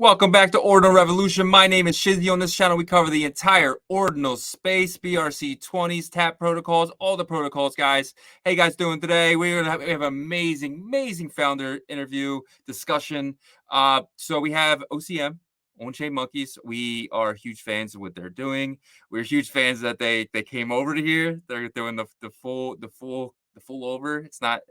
Welcome back to Ordinal Revolution. My name is Shizzy. On this channel, we cover the entire ordinal space, BRC20s, TAP protocols, all the protocols, guys. Hey, guys, doing today? We have an amazing founder interview discussion. So we have OCM, On-Chain Monkeys. We are huge fans of what they're doing. We're huge fans that they came over to here. They're doing the full over. It's not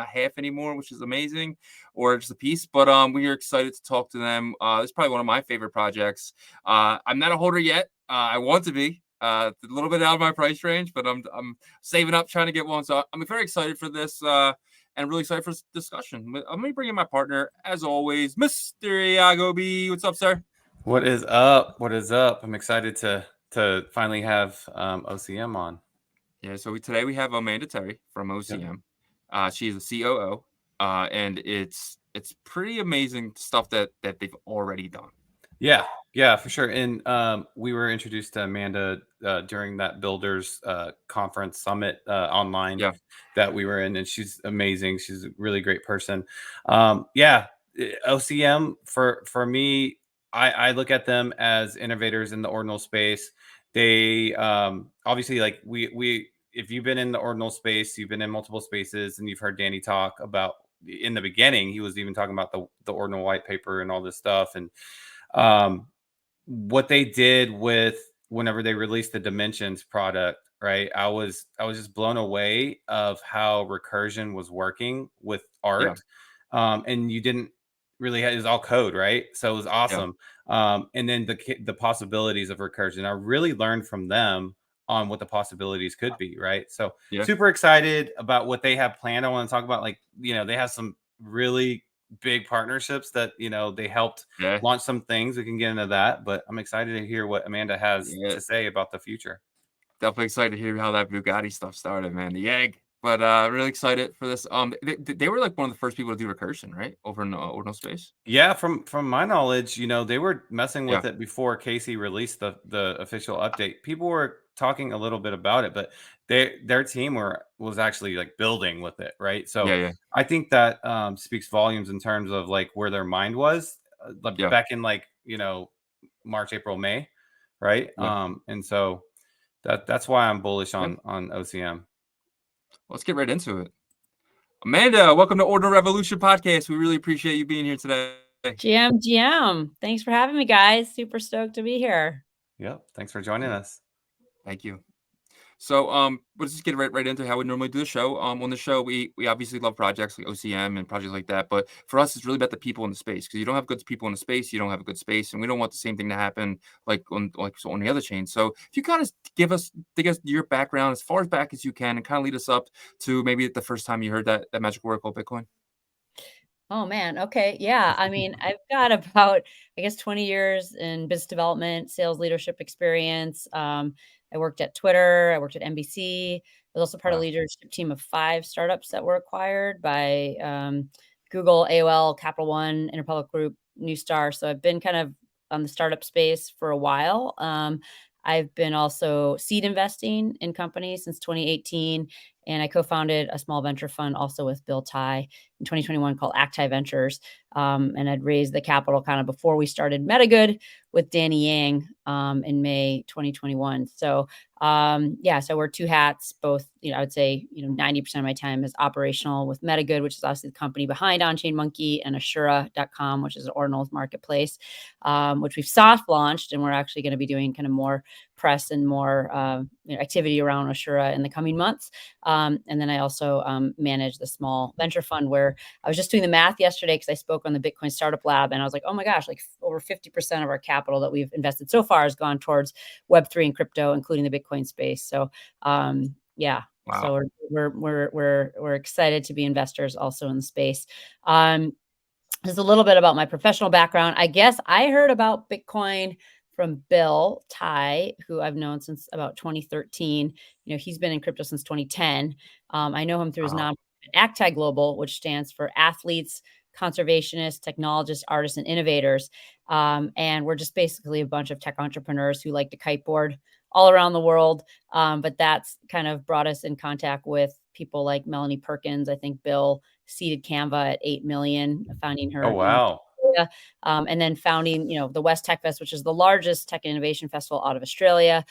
half anymore, which is amazing, or just a piece. But we are excited to talk to them. It's probably one of my favorite projects. I'm not a holder yet. I want to be. A little bit out of my price range, but I'm saving up trying to get one. So I'm very excited for this and really excited for this discussion. I'm going to bring in my partner, as always, Mr. Iago B. What's up, sir? What is up? What is up? I'm excited to finally have OCM on. Yeah, so today we have Amanda Terry from OCM. Yep. She's a COO, and it's pretty amazing stuff that they've already done. Yeah, for sure. And we were introduced to Amanda during that Builders conference summit online that we were in, and she's amazing. She's a really great person. OCM for me, I look at them as innovators in the ordinal space. They obviously, like we if you've been in the ordinal space, you've been in multiple spaces, and you've heard Danny talk about, in the beginning, he was even talking about the ordinal white paper and all this stuff. And what they did with whenever they released the Dimensions product, right? I was just blown away of how recursion was working with art. And you didn't really have, it was all code, right? So it was awesome. And then the possibilities of recursion, I really learned from them on what the possibilities could be, right? So super excited about what they have planned. I want to talk about, like, they have some really big partnerships that they helped launch some things. We can get into that, but I'm excited to hear what Amanda has to say about the future. Definitely excited to hear how that Bugatti stuff started, man. The egg. But really excited for this. They were like one of the first people to do recursion, right, over in ordinal space. Yeah, from my knowledge, they were messing with it before Casey released the official update. People were talking a little bit about it, but their team was actually like building with it, right? So I think that speaks volumes in terms of like where their mind was back in March, April, May, right? And so that's why I'm bullish on OCM. Let's get right into it. Amanda, welcome to Ordinal Revolution podcast. We really appreciate you being here today. GM. Thanks for having me, guys. Super stoked to be here. Yep. Thanks for joining us. Thank you. So let's just get right into how we normally do the show. On the show, we obviously love projects like OCM and projects like that, but for us, it's really about the people in the space, because you don't have good people in the space, you don't have a good space, and we don't want the same thing to happen like on the other chain. So if you kind of give us your background as far as back as you can, and kind of lead us up to maybe the first time you heard that magic word called Bitcoin. Oh, man. Okay. Yeah. I mean, I've got about, 20 years in business development, sales leadership experience. I worked at Twitter. I worked at NBC. I was also part of a leadership team of 5 startups that were acquired by Google, AOL, Capital One, Interpublic Group, Newstar. So I've been kind of on the startup space for a while. I've been also seed investing in companies since 2018. And I co-founded a small venture fund also with Bill Tai in 2021 called Acti Ventures. And I'd raised the capital kind of before we started Metagood with Danny Yang in May 2021. So so I wear 2 hats, both, I would say, 90% of my time is operational with Metagood, which is obviously the company behind On-Chain Monkey, and Osura.com, which is an ordinals marketplace, which we've soft launched. And we're actually going to be doing kind of more press and more activity around Osura in the coming months. And then I also manage the small venture fund, where I was just doing the math yesterday because I spoke on the Bitcoin Startup Lab, and I was like, oh my gosh, like over 50% of our capital that we've invested so far has gone towards Web3 and crypto, including the Bitcoin space. So so we're excited to be investors also in the space. There's a little bit about my professional background. I guess I heard about Bitcoin from Bill Tai, who I've known since about 2013. He's been in crypto since 2010. I know him through his nonprofit Acti Global, which stands for Athletes, Conservationists, Technologists, Artists, and Innovators. And we're just basically a bunch of tech entrepreneurs who like to kiteboard all around the world. But that's kind of brought us in contact with people like Melanie Perkins. I think Bill seeded Canva at 8 million, founding her. Oh, wow. Australia, and then founding, the West Tech Fest, which is the largest tech and innovation festival out of Australia.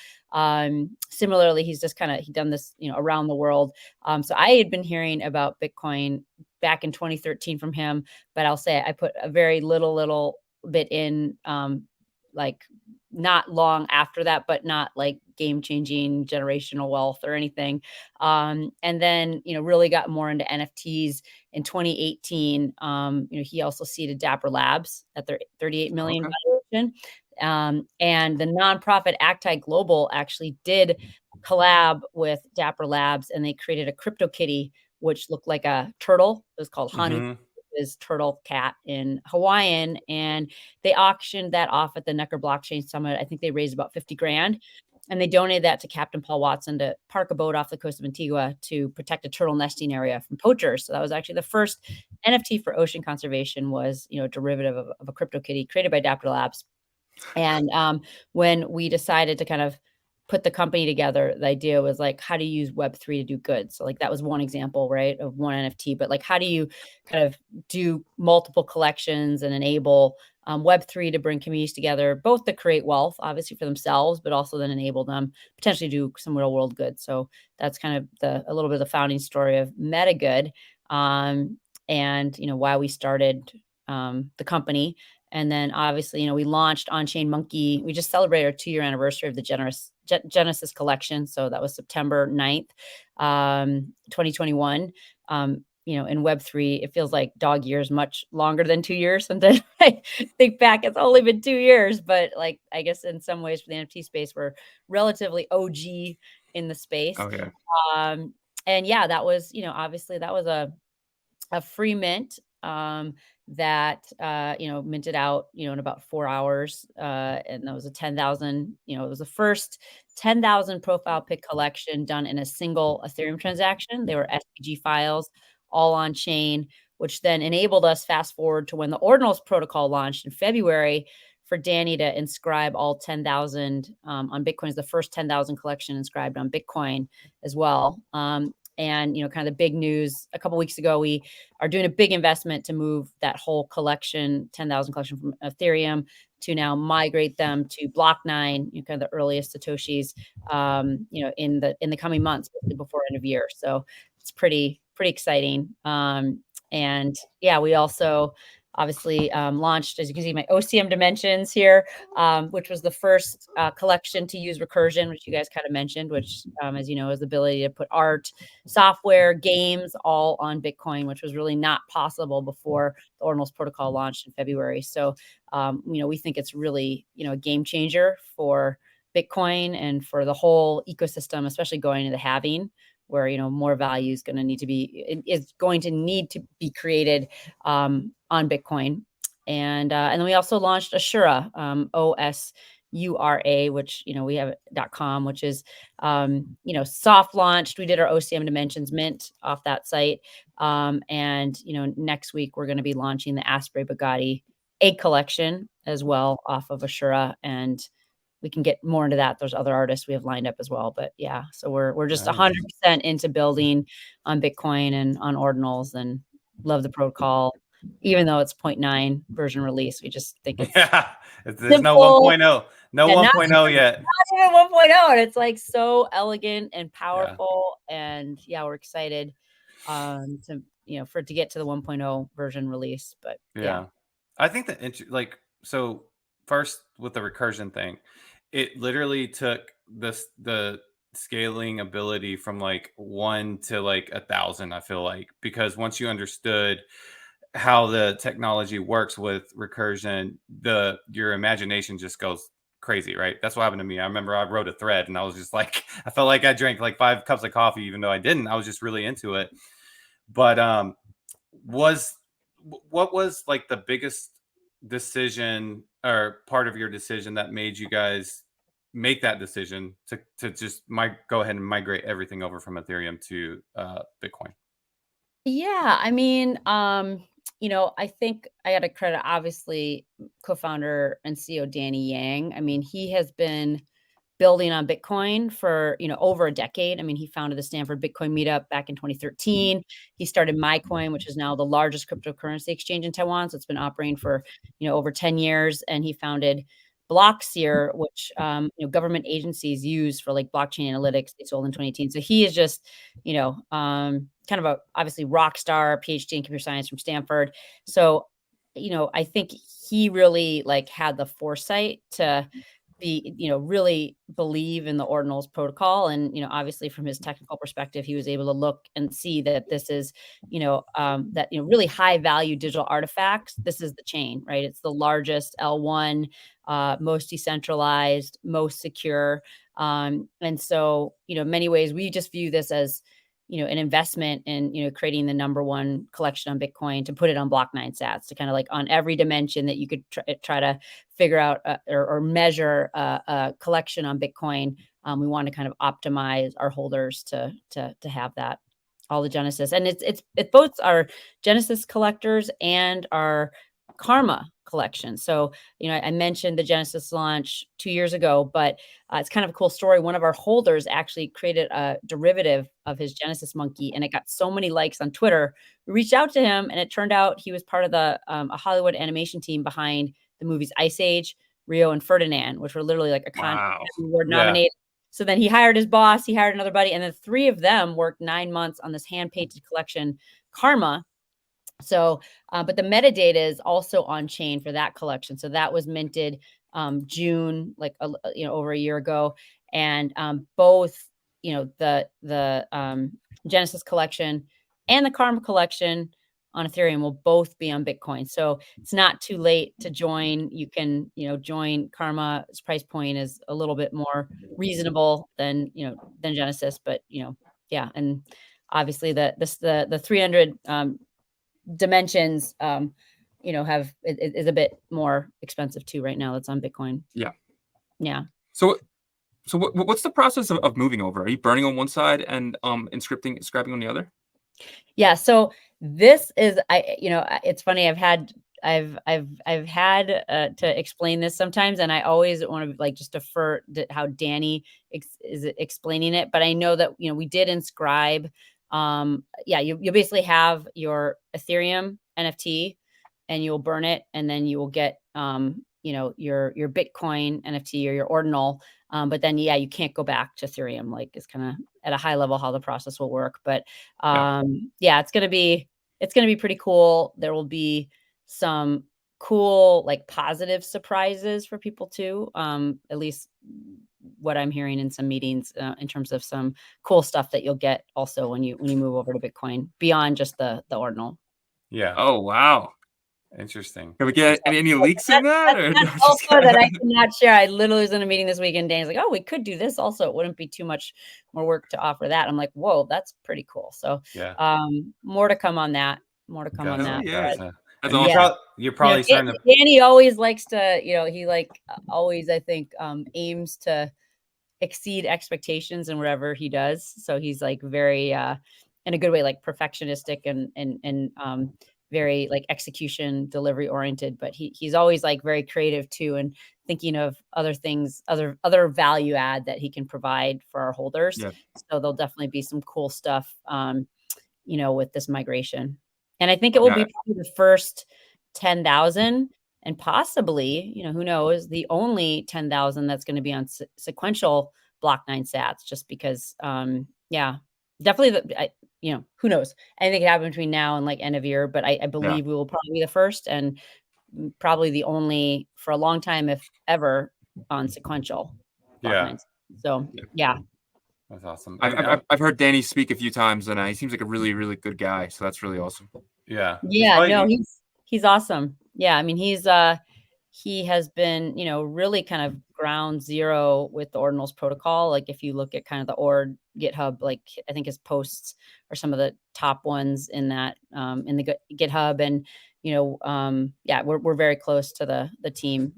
Similarly, he's just he done this, around the world. So I had been hearing about Bitcoin back in 2013 from him, but I'll say I put a very little bit in, like not long after that, but not like game changing generational wealth or anything. And then, really got more into NFTs in 2018. He also seeded Dapper Labs at their 38 million Okay. valuation. And the nonprofit Acti Global actually did collab with Dapper Labs, and they created a crypto kitty, which looked like a turtle. It was called Hanu. Mhm. Is turtle cat in Hawaiian, and they auctioned that off at the Necker Blockchain Summit. I think they raised about 50 grand, and they donated that to Captain Paul Watson to park a boat off the coast of Antigua to protect a turtle nesting area from poachers. So that was actually the first NFT for ocean conservation, was, a derivative of a crypto kitty created by Dapper Labs. And when we decided to kind of put the company together, the idea was like, how do you use Web3 to do good? So like that was one example, right, of one NFT. But like, how do you kind of do multiple collections and enable Web3 to bring communities together, both to create wealth, obviously for themselves, but also then enable them potentially do some real world good. So that's kind of a little bit of the founding story of Metagood, and why we started the company. And then obviously, we launched On-Chain Monkey. We just celebrated our 2-year anniversary of the Genesis collection. So that was September 9th, 2021. In Web3, it feels like dog years much longer than 2 years. Sometimes I think back, it's only been 2 years, but like, I guess in some ways for the NFT space, we're relatively OG in the space. Oh yeah. And yeah, that was, obviously that was a free mint, that minted out in about 4 hours, and that was a 10,000, it was the first 10,000 profile pic collection done in a single Ethereum transaction. They were SVG files, all on chain, which then enabled us fast forward to when the Ordinals protocol launched in February, for Danny to inscribe all 10,000 on Bitcoin. Is the first 10,000 collection inscribed on Bitcoin as well. And kind of the big news a couple weeks ago, we are doing a big investment to move that whole collection, 10,000 collection, from Ethereum to now migrate them to Block9, kind of the earliest Satoshis, in the coming months, before end of year. So it's pretty exciting. And yeah, we also obviously launched, as you can see, my OCM Dimensions here, which was the first collection to use recursion, which you guys kind of mentioned, which, as you know, is the ability to put art, software, games all on Bitcoin, which was really not possible before the Ordinals protocol launched in February. So, we think it's really, a game changer for Bitcoin and for the whole ecosystem, especially going into halving, where more value is going to need to be created on Bitcoin. And then we also launched Osura, OSURA, which we have .com, which is soft launched. We did our OCM Dimensions mint off that site, and next week we're going to be launching the Asprey Bugatti egg collection as well off of Osura, and we can get more into that. There's other artists we have lined up as well, but yeah, so we're just 100% into building on Bitcoin and on Ordinals, and love the protocol, even though it's 0.9 version release. We just think it's there's no 1.0, no 1.0 yet. Not even 1.0, and it's like so elegant and powerful, and yeah, we're excited to for it to get to the 1.0 version release. But yeah. I think that so first with the recursion thing, it literally took the scaling ability from like 1 to like 1,000, I feel like, because once you understood how the technology works with recursion, your imagination just goes crazy, right? That's what happened to me. I remember I wrote a thread and I was just like, I felt like I drank like 5 cups of coffee, even though I didn't. I was just really into it. But what was like the biggest decision or part of your decision that made you guys make that decision to just go ahead and migrate everything over from Ethereum to Bitcoin? Yeah, I mean, I think I got to credit, obviously, co-founder and CEO Danny Yang. I mean, he has been building on Bitcoin for, over a decade. I mean, he founded the Stanford Bitcoin meetup back in 2013. He started MyCoin, which is now the largest cryptocurrency exchange in Taiwan. So it's been operating for, over 10 years. And he founded Blockseer, which, government agencies use for like blockchain analytics. They sold in 2018. So he is just, kind of a obviously rock star, PhD in computer science from Stanford. So, I think he really like had the foresight to be, really believe in the Ordinals protocol. And, obviously from his technical perspective, he was able to look and see that this is, really high value digital artifacts. This is the chain, right? It's the largest L1, most decentralized, most secure. And so, in many ways, we just view this as, an investment in, creating the #1 collection on Bitcoin to put it on Block9 sats, to kind of like on every dimension that you could try to figure out or measure a collection on Bitcoin. We want to kind of optimize our holders to have that, all the Genesis. And it's both our Genesis collectors and our Karma collection. So, I mentioned the Genesis launch 2 years ago, but it's kind of a cool story. One of our holders actually created a derivative of his Genesis monkey, and it got so many likes on Twitter. We reached out to him, and it turned out he was part of the a Hollywood animation team behind the movies Ice Age, Rio, and Ferdinand, which were literally like Wow. award nominated. So then he hired his boss, he hired another buddy, and then 3 of them worked 9 months on this hand-painted collection, Karma. So, but the metadata is also on chain for that collection. So that was minted June, like over a year ago, and both the Genesis collection and the Karma collection on Ethereum will both be on Bitcoin. So it's not too late to join. You can join. Karma's price point is a little bit more reasonable than Genesis, but yeah, and obviously the 300 Dimensions is a bit more expensive too right now. That's on Bitcoin. Yeah. So what's the process of moving over? Are you burning on one side and scrapping on the other? Yeah. So this is it's funny. I've had to explain this sometimes, and I always want to like just defer to how Danny is explaining it. But I know that we did inscribe. You basically have your Ethereum NFT, and you'll burn it, and then you will get your Bitcoin NFT or your Ordinal. But then you can't go back to Ethereum. Like, it's kind of at a high level how the process will work. But it's gonna be pretty cool. There will be some cool like positive surprises for people too. At least what I'm hearing in some meetings in terms of some cool stuff that you'll get also when you move over to Bitcoin beyond just the Ordinal. Yeah. Oh, wow. Interesting. Can we get any leaks in that? That's also that I cannot share. I literally was in a meeting this weekend. Dan's like, "Oh, we could do this also. It wouldn't be too much more work to offer that." I'm like, "Whoa, that's pretty cool." So, more to come on that. More to come on that. Yeah. But, That's awesome. You're probably starting to. Danny always likes to, he like always, I think, aims to exceed expectations in whatever he does. So he's like very, in a good way, like perfectionistic and very like execution delivery oriented. But he's always like very creative too, and thinking of other things, other value add that he can provide for our holders. Yeah. So there'll definitely be some cool stuff, with this migration. And I think it will be probably the first 10,000, and possibly, who knows, the only 10,000 that's going to be on sequential Block9 sats, just because, definitely, who knows? Anything can happen between now and like end of year, but I believe we will probably be the first and probably the only for a long time, if ever, on sequential Block9. So, yeah. That's awesome. I've heard Danny speak a few times, and he seems like a really, really good guy. So that's really awesome. Yeah. No, he's awesome. Yeah, I mean, he has been, really kind of ground zero with the Ordinals protocol. Like, if you look at kind of the Ord GitHub, like I think his posts are some of the top ones in that in the GitHub, and we're very close to the team.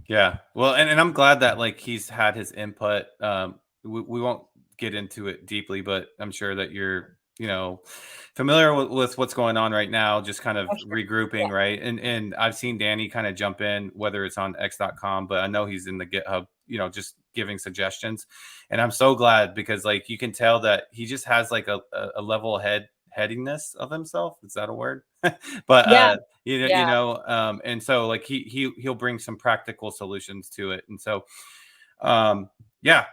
Yeah, well, and I'm glad that like he's had his input. We won't get into it deeply, but I'm sure that you're familiar with what's going on right now, just kind of regrouping, right? And I've seen Danny kind of jump in, whether it's on x.com, but I know he's in the GitHub just giving suggestions. And I'm so glad, because like you can tell that he just has like a level headiness of himself. Is that a word? But Yeah. and so like he'll bring some practical solutions to it. And so yeah.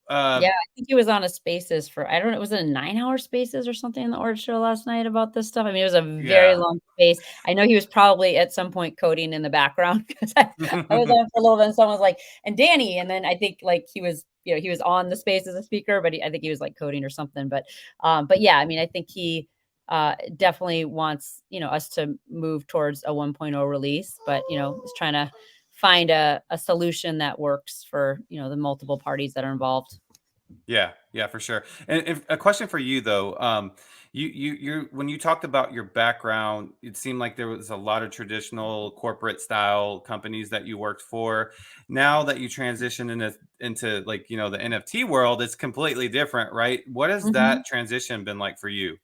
Yeah, I think he was on a Spaces for, I don't know, was it a 9-hour Spaces or something in the Ord Show last night about this stuff? I mean, it was a very Yeah. long space. I know he was probably at some point coding in the background, because I was on for a little bit, and someone was like, "And Danny," and then I think like he was, he was on the space as a speaker, but I think he was like coding or something. But yeah, I mean, I think he definitely wants, us to move towards a 1.0 release, but is trying to find a solution that works for the multiple parties that are involved. Yeah, for sure. And if, a question for you though, you when you talked about your background, it seemed like there was a lot of traditional corporate style companies that you worked for. Now that you transition into like the NFT world, it's completely different, right? What has Mhm. that transition been like for you?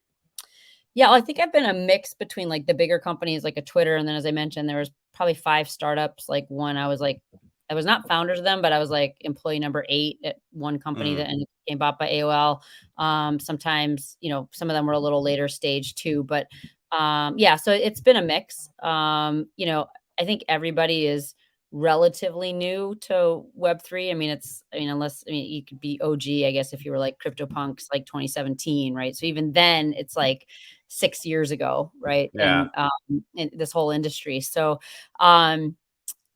Yeah, well, I think I've been a mix between like the bigger companies like a Twitter, and then as I mentioned, there was probably 5 startups. Like one, I was not founders of them, but I was like employee number 8 at one company Mm, that ended up getting bought by AOL. Sometimes, some of them were a little later stage too, but yeah, so it's been a mix. I think everybody is relatively new to Web3. I mean, you could be OG, I guess, if you were like CryptoPunks like 2017, right? So even then it's like 6 years ago, right? yeah. And in this whole industry. So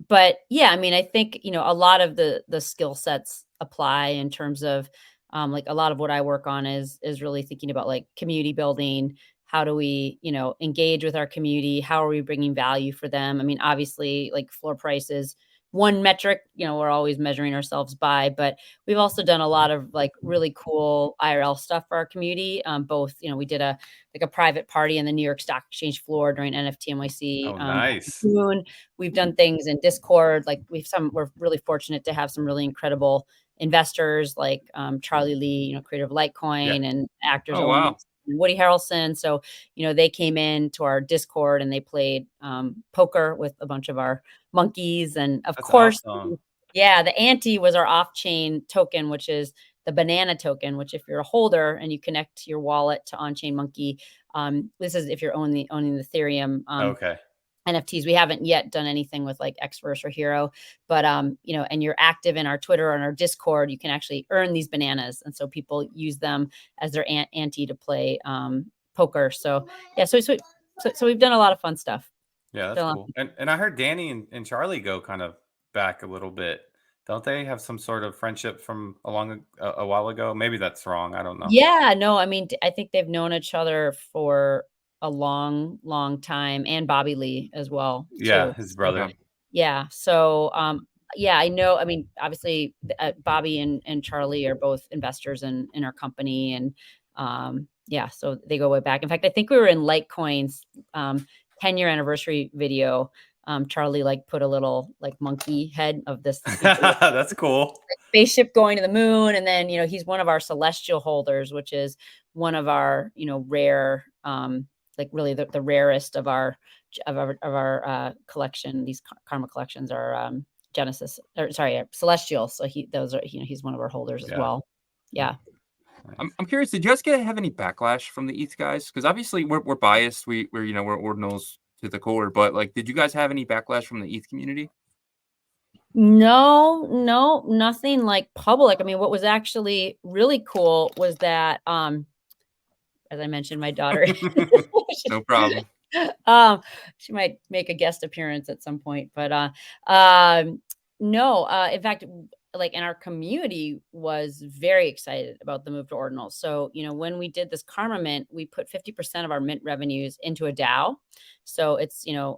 but yeah, I mean, I think, a lot of the skill sets apply in terms of like a lot of what I work on is really thinking about like community building. How do we, engage with our community? How are we bringing value for them? I mean, obviously, like floor prices, one metric, we're always measuring ourselves by, but we've also done a lot of like really cool IRL stuff for our community. Both, we did a private party in the New York Stock Exchange floor during NFT NYC Oh, back in nice. June. We've done things in Discord. Like we're really fortunate to have some really incredible investors like Charlie Lee, creator of Yeah. Litecoin, and actors Oh Owen wow. Wilson and Woody Harrelson. So, they came in to our Discord and they played poker with a bunch of our monkeys. And of That's course, awesome. yeah, the ante was our off-chain token, which is the banana token, which if you're a holder and you connect your wallet to on-chain monkey, this is if you're owning the Ethereum Okay. NFTs. We haven't yet done anything with like Xverse or Hero, but and you're active in our Twitter and our Discord, you can actually earn these bananas, and so people use them as their ante to play poker. So yeah, so we've done a lot of fun stuff. Yeah, that's Done a lot cool. And I heard Danny and Charlie go kind of back a little bit. Don't they have some sort of friendship from a while ago? Maybe that's wrong. I don't know. Yeah, no, I mean, I think they've known each other for a long, long time, and Bobby Lee as well, Yeah, too. his So, brother. Okay. yeah, so, yeah, I know. I mean, obviously, Bobby and Charlie are both investors in our company, and yeah, so they go way back. In fact, I think we were in Litecoin's 10-year anniversary video. Charlie like put a little like monkey head of this. That's cool. Spaceship going to the moon, and then he's one of our celestial holders, which is one of our rare like really the rarest of our collection. These karma collections are Genesis, or sorry, celestial. So he's one of our holders as Yeah. well. Yeah. I'm, Nice. I'm curious. Did you guys have any backlash from the ETH guys? Because obviously we're biased. We're ordinals to the core. But like, did you guys have any backlash from the ETH community? No, nothing like public. I mean, what was actually really cool was that as I mentioned, my daughter No problem. she might make a guest appearance at some point, but no, in fact, like in our community was very excited about the move to ordinal. So when we did this karma mint, we put 50% of our mint revenues into a DAO. So it's a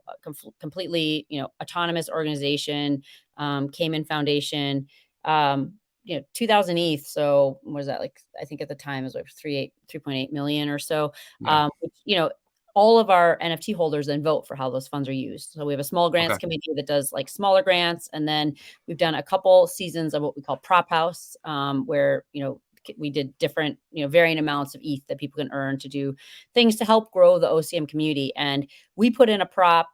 completely autonomous organization, Cayman Foundation, 2000 ETH. So what was that, like? I think at the time it was like 3.8 million or so. Yeah. Which, all of our NFT holders then vote for how those funds are used. So we have a small grants Okay. committee that does like smaller grants. And then we've done a couple seasons of what we call Prop House, where, we did different, varying amounts of ETH that people can earn to do things to help grow the OCM community. And we put in a prop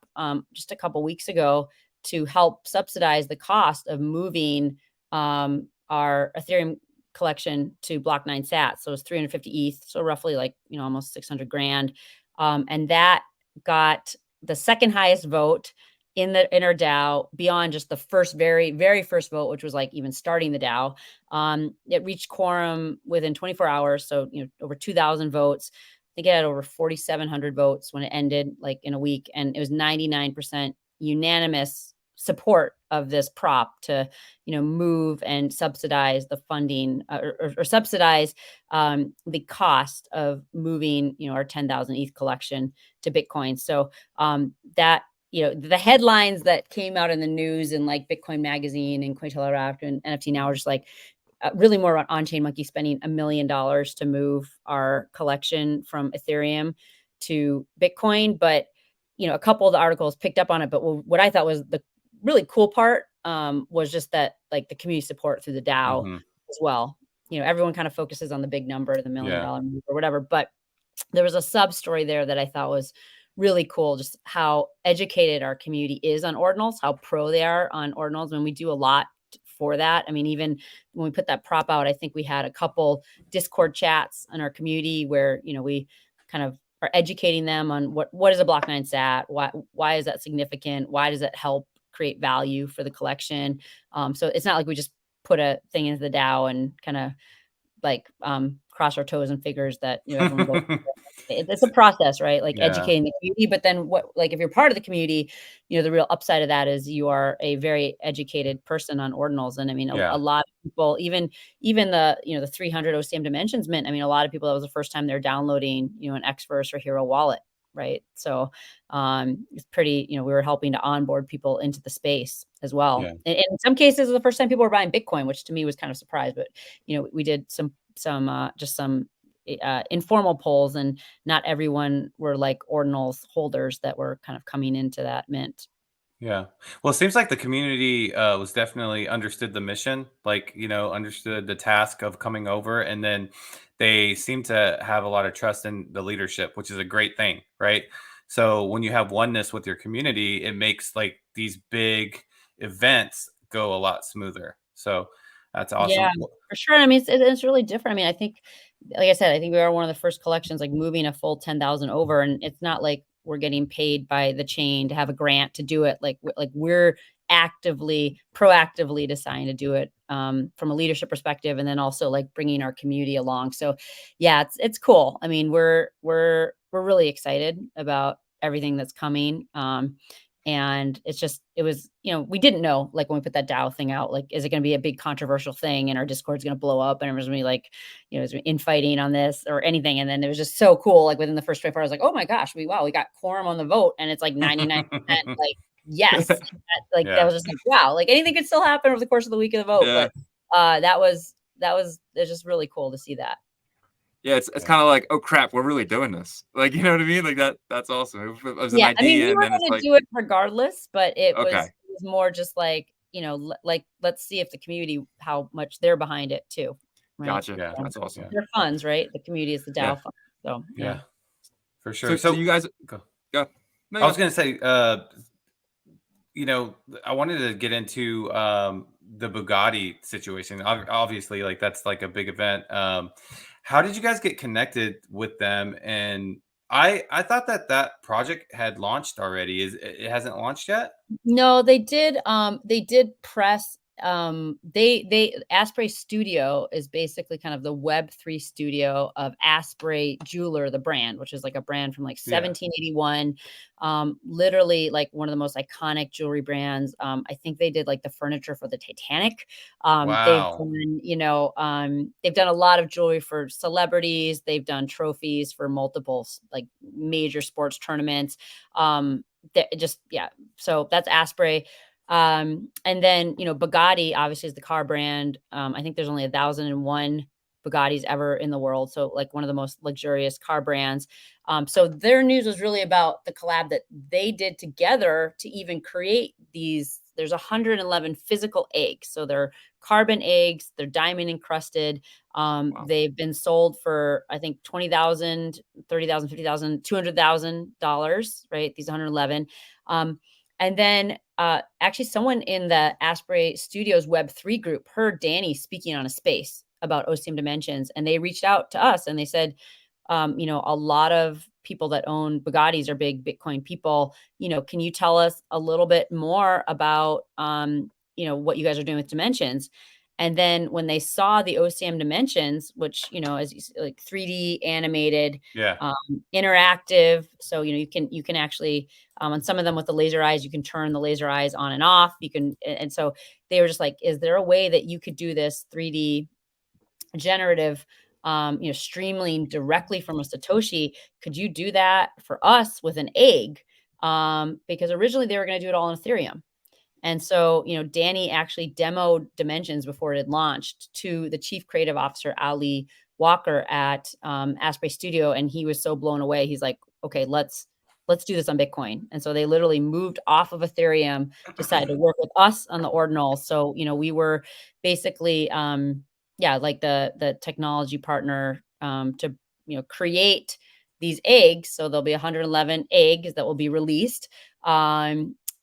just a couple weeks ago to help subsidize the cost of moving our Ethereum collection to block 9 sats. So it's 350 ETH, so roughly like, almost 600 grand. And that got the second highest vote in our DAO beyond just the very, very first vote, which was like even starting the DAO. It reached quorum within 24 hours. So, over 2,000 votes. I think it had over 4,700 votes when it ended, like in a week. And it was 99% unanimous support of this prop to, move and subsidize the funding or subsidize the cost of moving, our 10,000 ETH collection to Bitcoin. So that, the headlines that came out in the news and like Bitcoin Magazine and Cointelegraph and NFT Now are just like really more about On-Chain Monkey spending $1 million to move our collection from Ethereum to Bitcoin. But, a couple of the articles picked up on it. But what I thought was the really cool part was just that, like, the community support through the DAO as well. Everyone kind of focuses on the big number, the $1 million move or whatever. But there was a sub story there that I thought was really cool, just how educated our community is on ordinals, how pro they are on ordinals. And we do a lot for that. I mean, even when we put that prop out, I think we had a couple Discord chats in our community where, we kind of are educating them on what is a block 9 sat? Why is that significant? Why does it help create value for the collection? So it's not like we just put a thing into the DAO and kind of like cross our toes and figures that everyone goes it's a process, right? Like educating the community. But then if you're part of the community, the real upside of that is you are a very educated person on ordinals. And I mean, a lot of people, even the, the 300 OCM Dimensions mint, I mean, a lot of people, that was the first time they're downloading, an Xverse or Hero wallet. Right. So it's pretty, we were helping to onboard people into the space as well. And in some cases, it was the first time people were buying Bitcoin, which to me was kind of surprised. But, we did some informal polls, and not everyone were like ordinals holders that were kind of coming into that mint. Yeah. Well, it seems like the community was definitely understood the mission, like, understood the task of coming over. And then they seem to have a lot of trust in the leadership, which is a great thing, right? So when you have oneness with your community, it makes like these big events go a lot smoother. So that's awesome. Yeah, for sure. I mean, it's really different. I mean, I think, like I said, I think we are one of the first collections like moving a full 10,000 over, and it's not like we're getting paid by the chain to have a grant to do it. Like we're proactively deciding to do it from a leadership perspective, and then also like bringing our community along. So yeah, it's cool. I mean, we're really excited about everything that's coming. And it was, we didn't know, like, when we put that DAO thing out, like, is it going to be a big controversial thing and our Discord's going to blow up and everyone's going to be like, is infighting on this or anything. And then it was just so cool. Like within the first 24 hours, I was like, oh my gosh, we got quorum on the vote. And it's like 99%, like, yes. That was just like, wow, like anything could still happen over the course of the week of the vote. But it's just really cool to see that. Yeah, it's kind of like, oh crap, we're really doing this. Like, you know what I mean? Like that's awesome. It was an idea, I mean, we were and then going to do it regardless, but it was more just like, like, let's see if the community, how much they're behind it too. Right? Gotcha. Yeah, that's awesome. Their funds, right? The community is the DAO fund. So yeah, for sure. So you guys go. No, I was going to say, I wanted to get into the Bugatti situation. Obviously, like that's like a big event. How did you guys get connected with them? And I thought that project had launched already. It hasn't launched yet? No, they did. They did press. Asprey Studio is basically kind of the Web3 studio of Asprey Jeweler, the brand, which is like a brand from like 1781. Literally like one of the most iconic jewelry brands. I think they did like the furniture for the Titanic. Wow. They've done a lot of jewelry for celebrities. They've done trophies for multiple like major sports tournaments. So that's Asprey. And then, Bugatti obviously is the car brand. I think there's only 1,001 Bugattis ever in the world. So like one of the most luxurious car brands. So their news was really about the collab that they did together to even create these. There's 111 physical eggs. So they're carbon eggs. They're diamond encrusted. Wow. They've been sold for, I think, $20,000, $30,000, $50,000, $200,000, right? These 111. And then actually someone in the Asprey Studios Web3 group heard Danny speaking on a space about OCM Dimensions, and they reached out to us and they said, you know, a lot of people that own Bugattis are big Bitcoin people. You know, can you tell us a little bit more about, you know, what you guys are doing with Dimensions? And then when they saw the OCM Dimensions, which, you know, as you like 3D animated, Yeah. interactive. So, you know, you can actually, on some of them with the laser eyes, you can turn the laser eyes on and off. You can, and so they were just like, is there a way that you could do this 3D generative, you know, streaming directly from a Satoshi? Could you do that for us with an egg? Because originally they were going to do it all on Ethereum. And so, you know, Danny actually demoed Dimensions before it had launched to the chief creative officer, Ali Walker at Asprey Studio. And he was so blown away. He's like, okay, let's do this on Bitcoin. And so they literally moved off of Ethereum, decided to work with us on the Ordinal. So, you know, we were basically, yeah, like the technology partner to, you know, create these eggs. So there'll be 111 eggs that will be released.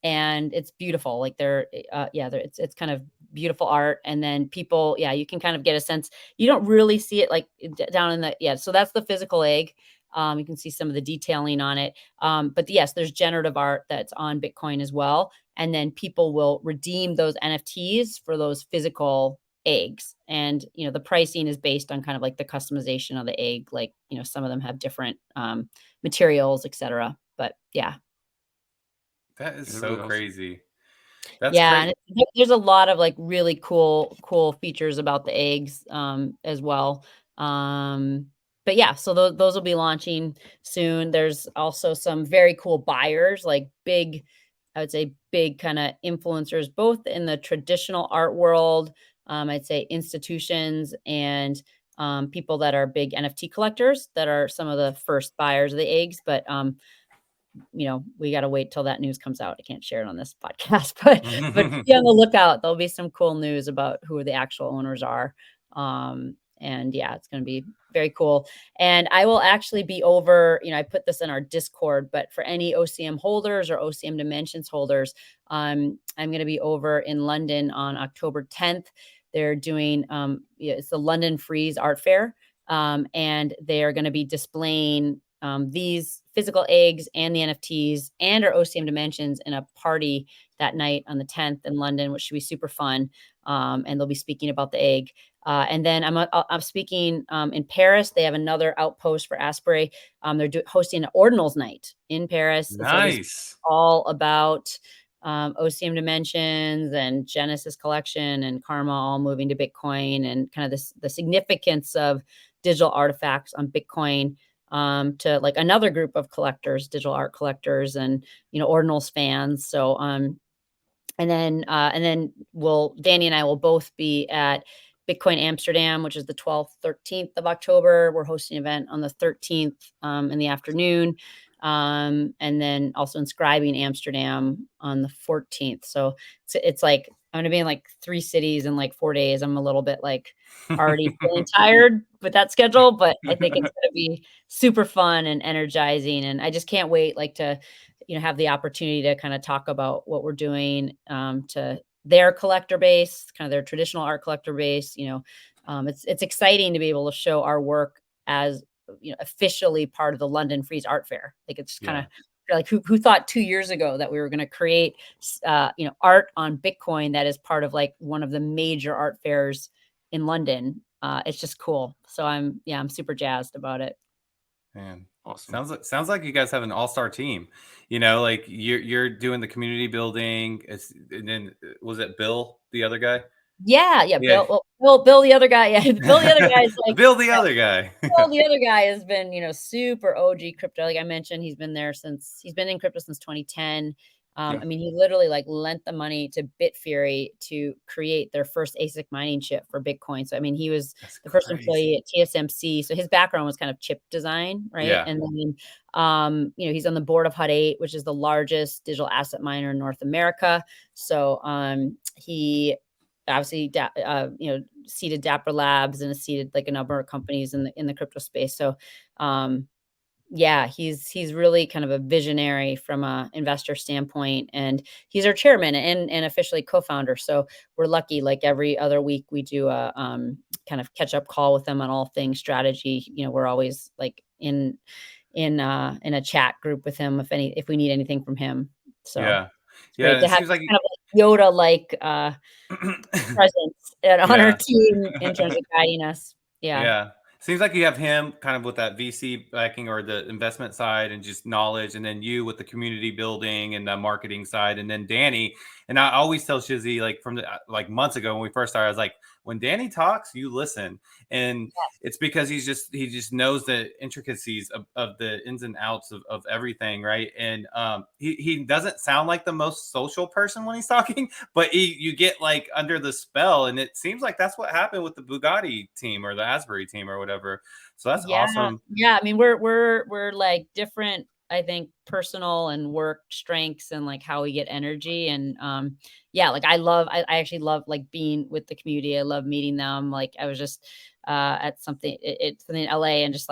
And it's beautiful. Like it's kind of beautiful art. And then people, yeah, you can kind of get a sense. You don't really see it like down in the, yeah. So that's the physical egg. You can see some of the detailing on it. But yes, there's generative art that's on Bitcoin as well. And then people will redeem those NFTs for those physical eggs. And, you know, the pricing is based on kind of like the customization of the egg. Like, you know, some of them have different materials, etc. But yeah. That is It's so really awesome. crazy. That's Yeah, crazy. and there's a lot of like really cool features about the eggs as well. But yeah, so those will be launching soon. There's also some very cool buyers, like big, I would say big kind of influencers, both in the traditional art world, I'd say institutions and people that are big NFT collectors that are some of the first buyers of the eggs. But you know, we got to wait till that news comes out. I can't share it on this podcast, but be on the lookout. There'll be some cool news about who the actual owners are. And yeah, it's going to be very cool. And I will actually be over, you know, I put this in our Discord, but for any OCM holders or OCM Dimensions holders, I'm going to be over in London on October 10th. They're doing, it's the London Freeze Art Fair. And they are going to be displaying these physical eggs and the NFTs and our OCM Dimensions in a party that night on the 10th in London, which should be super fun. And they'll be speaking about the egg. And then I'm speaking in Paris. They have another outpost for Asprey. They're hosting an Ordinals night in Paris. And so Nice. all about OCM Dimensions and Genesis Collection and Karma all moving to Bitcoin and kind of the significance of digital artifacts on Bitcoin to like another group of collectors, digital art collectors and, you know, Ordinals fans. So, and then Danny and I will both be at Bitcoin Amsterdam, which is the 12th, 13th of October. We're hosting an event on the 13th in the afternoon. And then also inscribing Amsterdam on the 14th. So it's like, I'm going to be in like 3 cities in like 4 days. I'm a little bit like already feeling tired with that schedule, but I think it's going to be super fun and energizing. And I just can't wait like to, you know, have the opportunity to kind of talk about what we're doing to their collector base, kind of their traditional art collector base. You know, it's exciting to be able to show our work as, you know, officially part of the London Freeze Art Fair. Like it's kind of like who thought 2 years ago that we were going to create, you know, art on Bitcoin that is part of like one of the major art fairs in London. It's just cool. So I'm super jazzed about it. Man, Awesome. sounds like you guys have an all-star team. You know, like you're doing the community building. And then was it Bill, the other guy? Yeah. Yeah. Bill, the other guy. Yeah, Bill, the other guy is like Bill, the other guy. Bill, the other guy has been, you know, super OG crypto. Like I mentioned, he's been in crypto since 2010. I mean, he literally like lent the money to Bitfury to create their first ASIC mining chip for Bitcoin. So, I mean, he was the first employee at TSMC. So his background was kind of chip design, right? Yeah. And then, you know, he's on the board of Hut 8, which is the largest digital asset miner in North America. So he obviously, you know, seeded Dapper Labs and seeded like a number of companies in the crypto space. So, Yeah, he's really kind of a visionary from a investor standpoint, and he's our chairman and officially co-founder. So we're lucky. Like every other week, we do a kind of catch up call with him on all things strategy. We're always like in a chat group with him if we need anything from him. So Yeah. it's Yeah. great to It have seems this like kind of like Yoda like presence on our yeah. team in terms of guiding us. Yeah. Yeah. Seems like you have him kind of with that VC backing or the investment side and just knowledge, and then you with the community building and the marketing side, and then Danny. And I always tell Shizzy, like from the like months ago when we first started, I was like, when Danny talks, you listen. And it's because he just knows the intricacies of the ins and outs of everything, right? And he doesn't sound like the most social person when he's talking, but you get like under the spell, and it seems like that's what happened with the Bugatti team or the Asbury team or whatever. So that's Yeah, awesome. yeah. I mean, we're like different, I think, personal and work strengths and like how we get energy. And yeah, like I actually love like being with the community. I love meeting them. Like I was just at it's something in LA, and just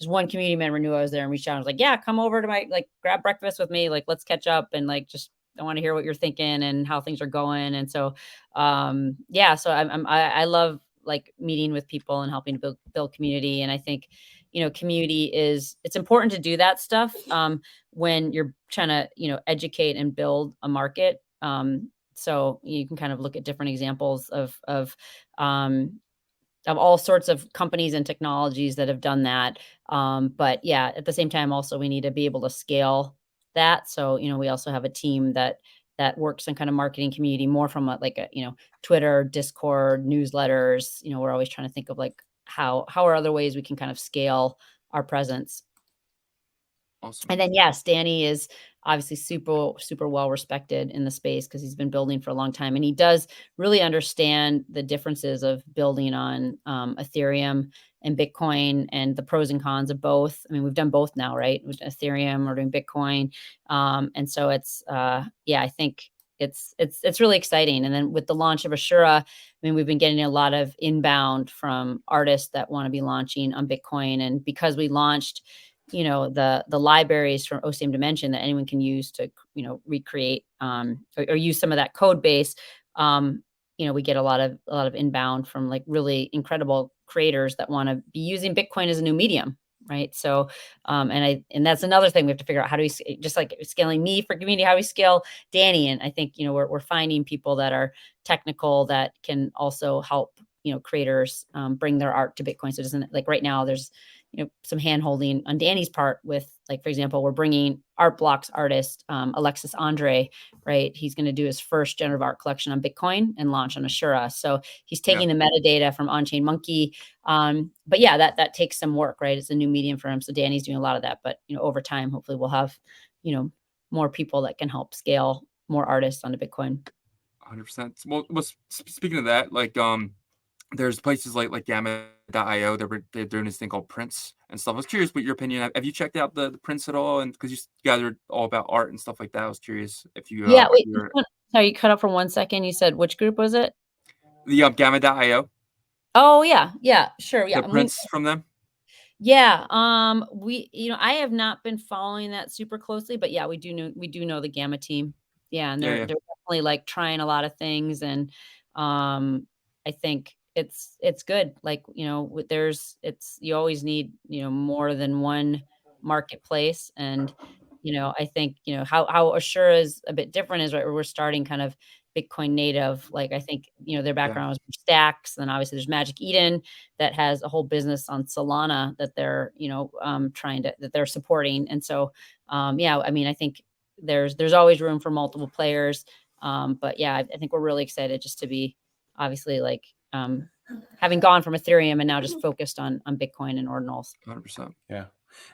one community member knew I was there and reached out and was like, yeah, come over to my like grab breakfast with me. Like let's catch up and like just I want to hear what you're thinking and how things are going. And so yeah, so I love like meeting with people and helping to build community. And I think, community it's important to do that stuff when you're trying to, educate and build a market. So you can kind of look at different examples of all sorts of companies and technologies that have done that. But yeah, at the same time, also we need to be able to scale that. So, we also have a team that works in kind of marketing community more from Twitter, Discord, newsletters. We're always trying to think of like how are other ways we can kind of scale our presence. Awesome. And then, yes, Danny is obviously super, super well respected in the space because he's been building for a long time. And he does really understand the differences of building on Ethereum and Bitcoin and the pros and cons of both. I mean, we've done both now, right? With Ethereum, we're doing Bitcoin. And so yeah, I think it's really exciting. And then with the launch of Osura, I mean, we've been getting a lot of inbound from artists that want to be launching on Bitcoin. And because we launched the libraries from OCM Dimension that anyone can use to, recreate or use some of that code base. We get a lot of inbound from like really incredible creators that want to be using Bitcoin as a new medium. Right. So, and that's another thing we have to figure out how do we just like scaling me for community, how do we scale Danny. And I think, we're finding people that are technical that can also help, creators bring their art to Bitcoin. So it doesn't like right now there's, some hand holding on Danny's part with like, for example, we're bringing Art Blocks artist, Alexis Andre, right? He's going to do his first generative art collection on Bitcoin and launch on Osura. So he's taking the metadata from On-Chain Monkey. But yeah, that takes some work, right? It's a new medium for him. So Danny's doing a lot of that, but over time, hopefully we'll have, more people that can help scale more artists onto Bitcoin. 100%. Well, speaking of that, like, there's places like Gamma.io. They're doing this thing called Prince and stuff. I was curious what your opinion. Have you checked out the Prince at all? And because you guys are all about art and stuff like that, I was curious if you Yeah, wait, you're sorry, you cut up for 1 second. You said which group was it? the Gamma.io, Oh yeah, sure, yeah. the Prince from them. Yeah, I have not been following that super closely, but yeah, we do know the Gamma team. Yeah, and they're definitely like trying a lot of things, and I think it's good. Like, you always need, more than one marketplace. And, I think, how Assura is a bit different is right where we're starting kind of Bitcoin native. Like I think, their background was Stacks. Then obviously there's Magic Eden that has a whole business on Solana that they're, that they're supporting. And so, yeah, I mean, I think there's always room for multiple players. But yeah, I think we're really excited just to be obviously like having gone from Ethereum and now just focused on Bitcoin and ordinals. 100%. Yeah.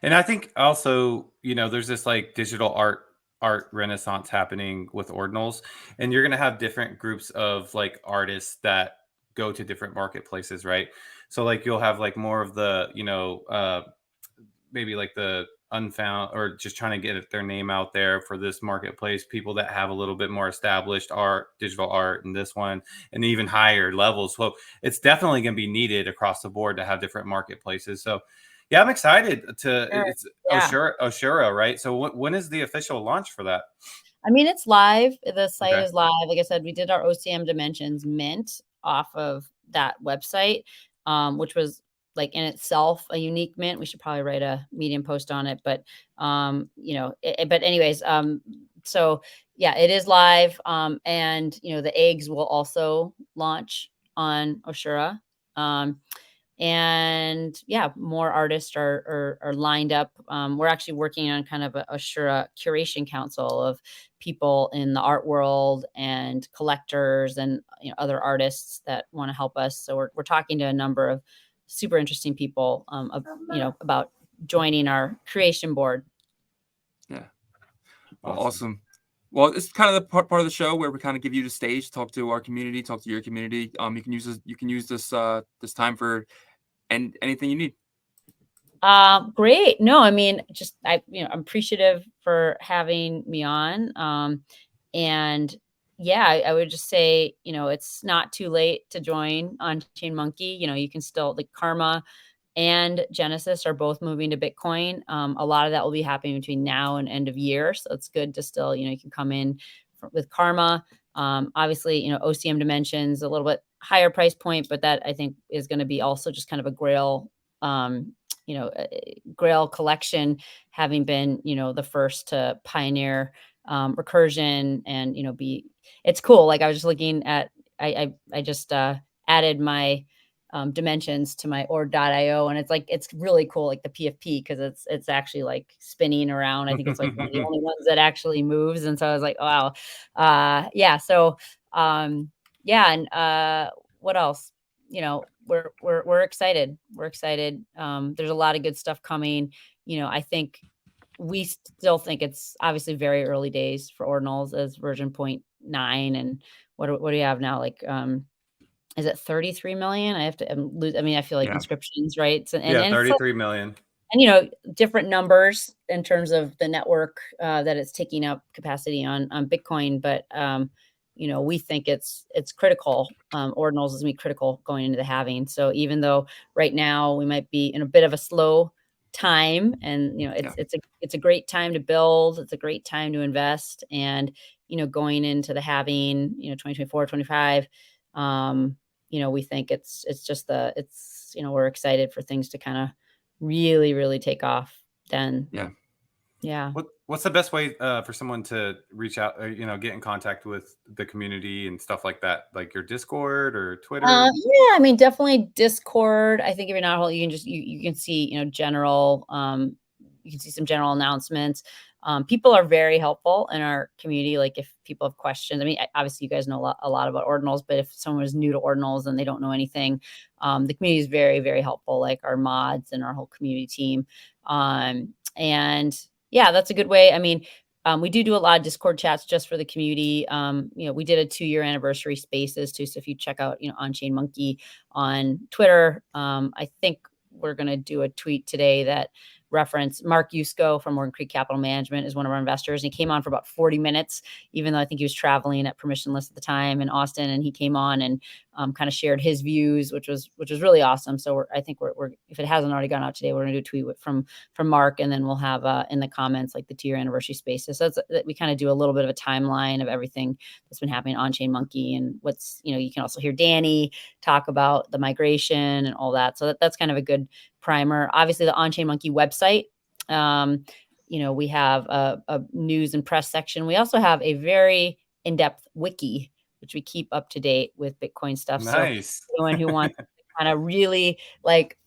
And I think also, there's this like digital art renaissance happening with ordinals, and you're going to have different groups of like artists that go to different marketplaces, right? So like you'll have like more of the, maybe like the unfound or just trying to get their name out there for this marketplace, people that have a little bit more established digital art, and this one, and even higher levels. So it's definitely going to be needed across the board to have different marketplaces. So Yeah, I'm excited to. Sure. It's Yeah. Osura, right? So when is the official launch for that? I mean, it's live. The site Okay. is live. Like I said, we did our OCM Dimensions mint off of that website, which was like in itself a unique mint. We should probably write a Medium post on it, but but anyways, so yeah, it is live. And the eggs will also launch on Osura. Um, and yeah, more artists are lined up. We're actually working on kind of a Shura curation council of people in the art world and collectors and other artists that want to help us. So we're talking to a number of super interesting people about joining our creation board. Yeah. Well, awesome. Well, it's kind of the part of the show where we kind of give you the stage, talk to our community, talk to your community. You can use this this time for anything you need. Great. No, I mean, I'm appreciative for having me on. And yeah, I would just say, it's not too late to join on Chain Monkey. You can still, like, Karma and Genesis are both moving to Bitcoin. A lot of that will be happening between now and end of year. So it's good to still, you can come in with Karma. Obviously, OCM Dimensions, a little bit higher price point, but that I think is going to be also just kind of a grail, grail collection, having been, the first to pioneer recursion and, it's cool. Like, I was just looking at, I just added my dimensions to my ord.io, and it's really cool, like the PFP, because it's actually like spinning around. I think it's like one of the only ones that actually moves. And so I was like, oh, wow. Yeah. So yeah. And what else? We're excited. We're excited. There's a lot of good stuff coming. I think we still think it's obviously very early days for ordinals as version 0.9. And what do you have now? Like, is it 33 million? I have to lose. I mean, I feel like inscriptions, right? So, yeah, and 33 million. And different numbers in terms of the network that it's taking up capacity on Bitcoin, but we think it's critical. Ordinals is going to be critical going into the halving. So even though right now we might be in a bit of a slow time, and it's a great time to build. It's a great time to invest, and going into the halving, 2024, 25. We think it's just we're excited for things to kind of really, really take off then. Yeah. What's the best way for someone to reach out, get in contact with the community and stuff like that? Like your Discord or Twitter? Yeah, I mean, definitely Discord. I think if you're not, you can just, you can see, general, you can see some general announcements. People are very helpful in our community. Like, if people have questions, I mean, obviously you guys know a lot about ordinals, but if someone is new to ordinals and they don't know anything, the community is very, very helpful. Like our mods and our whole community team. And yeah, that's a good way. I mean, we do a lot of Discord chats just for the community. We did a 2-year anniversary spaces too. So if you check out, On Chain Monkey on Twitter, I think we're going to do a tweet today that reference Mark Yusko from Morgan Creek Capital Management is one of our investors. And he came on for about 40 minutes, even though I think he was traveling at permissionless at the time in Austin. And he came on and kind of shared his views, which was really awesome. So I think we're if it hasn't already gone out today, we're going to do a tweet from Mark, and then we'll have in the comments like the 2-year anniversary spaces. So we kind of do a little bit of a timeline of everything that's been happening on Chain Monkey, and what's, you can also hear Danny talk about the migration and all that. So that's kind of a good primer. Obviously, the On Chain Monkey website. We have a news and press section. We also have a very in-depth wiki, which we keep up to date with Bitcoin stuff. Nice. So anyone who wants to kind of really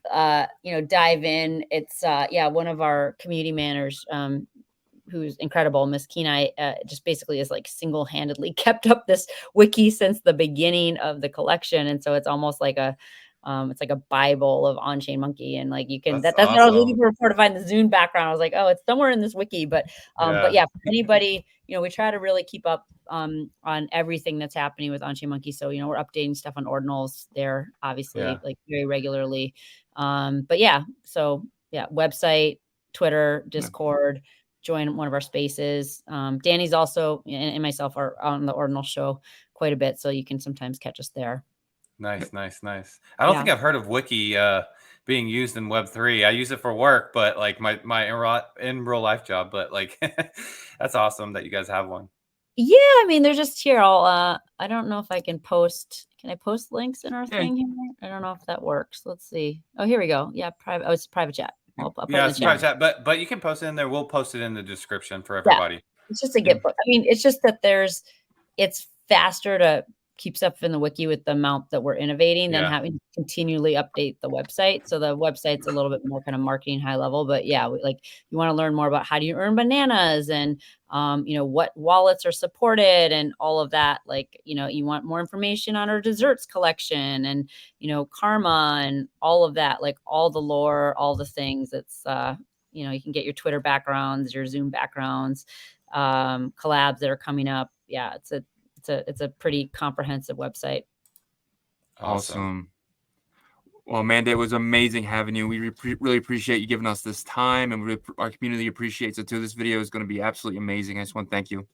dive in, it's one of our community managers, who's incredible, Miss Kenai, just basically is like single-handedly kept up this wiki since the beginning of the collection. And so it's almost like it's like a Bible of On Chain Monkey, and like you can, that's awesome. What I was looking for to find the Zune background. I was like, oh, it's somewhere in this wiki, but yeah, for anybody, we try to really keep up on everything that's happening with On Chain Monkey. So, we're updating stuff on ordinals there, obviously, like very regularly. But yeah, so yeah, website, Twitter, Discord, join one of our spaces. Danny's also, and myself are on the Ordinal show quite a bit, so you can sometimes catch us there. Nice. I don't think I've heard of Wiki being used in Web3. I use it for work, but like my in real life job. But like, that's awesome that you guys have one. Yeah, I mean, they're just here. I don't know if I can post. Can I post links in our thing here? I don't know if that works. Let's see. Oh, here we go. Yeah, private. Oh, it's private chat. I'll put it in the chat. Private chat. But you can post it in there. We'll post it in the description for everybody. Yeah, it's just a get. I mean, it's just that it's faster to keep stuff in the wiki with the amount that we're innovating than having to continually update the website. So the website's a little bit more kind of marketing high level, but yeah, like you want to learn more about how do you earn bananas and, what wallets are supported and all of that. Like, you want more information on our desserts collection and, karma and all of that, like all the lore, all the things. It's, you can get your Twitter backgrounds, your Zoom backgrounds, collabs that are coming up. Yeah, it's a pretty comprehensive website. Awesome. Well, Amanda, it was amazing having you. We really appreciate you giving us this time, and our community appreciates it too. This video is going to be absolutely amazing. I just want to thank you.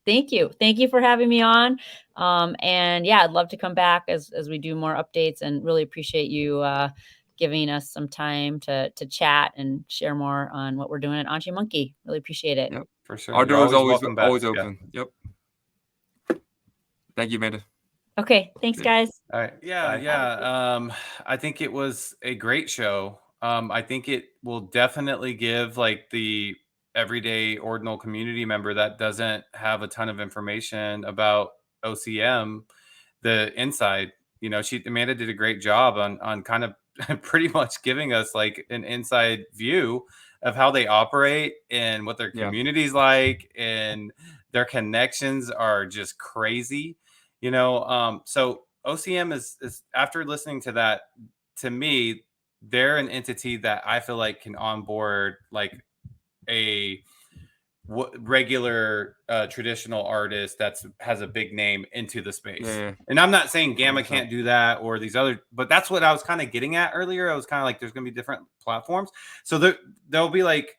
Thank you. Thank you for having me on. And yeah, I'd love to come back as we do more updates, and really appreciate you giving us some time to chat and share more on what we're doing at Anchi Monkey. Really appreciate it. Yep, for sure. Our door is always open. Yep. Thank you, Amanda. Okay. Thanks, guys. All right. Yeah. I think it was a great show. I think it will definitely give like the everyday Ordinal community member that doesn't have a ton of information about OCM the inside. Amanda did a great job on kind of pretty much giving us like an inside view of how they operate and what their community's like, and their connections are just crazy. So OCM is after listening to that, to me, they're an entity that I feel like can onboard like a regular traditional artist has a big name into the space. And I'm not saying Gamma can't do that or these other, but that's what I was kind of getting at earlier. I was kind of like, there's going to be different platforms. So there'll be like,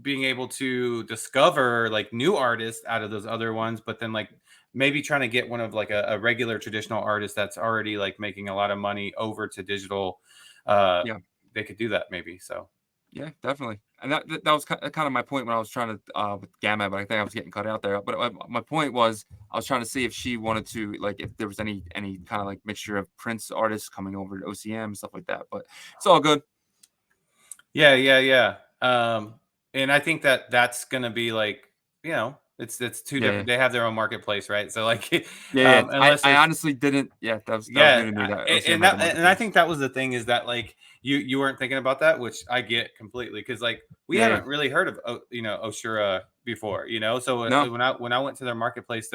being able to discover like new artists out of those other ones, but then like maybe trying to get one of like a regular traditional artist that's already like making a lot of money over to digital. They could do that maybe. So yeah, definitely. And that was kind of my point when I was trying to with Gamma, but I think I was getting cut out there. But my point was I was trying to see if she wanted to, like, if there was any kind of like mixture of Prince artists coming over to OCM and stuff like that. But it's all good. Yeah. And I think that's gonna be like, it's two different. They have their own marketplace, right? So like, I honestly didn't. Yeah, that was new to me. And I think that was the thing, is that like you weren't thinking about that, which I get completely, because like we haven't really heard of Osura before, So when I went to their marketplace,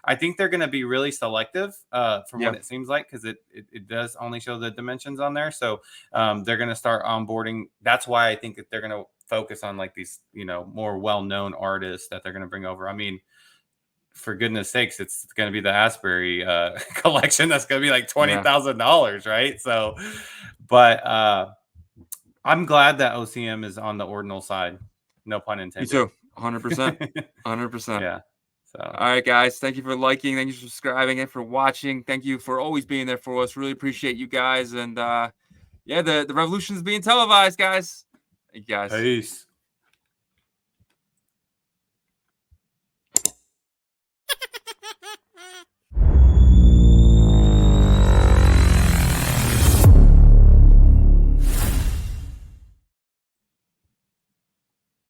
I think they're going to be really selective from what it seems like, because it does only show the dimensions on there. So they're going to start onboarding. That's why I think that they're going to focus on like these more well-known artists that they're going to bring over. I mean, for goodness sakes, it's going to be the Asbury collection that's going to be like $20,000, right? So, but I'm glad that OCM is on the Ordinal side. No pun intended. Me too. 100%. 100%. Yeah. So, all right, guys. Thank you for liking. Thank you for subscribing and for watching. Thank you for always being there for us. Really appreciate you guys. And the revolution is being televised, guys. Thank you, guys. Peace.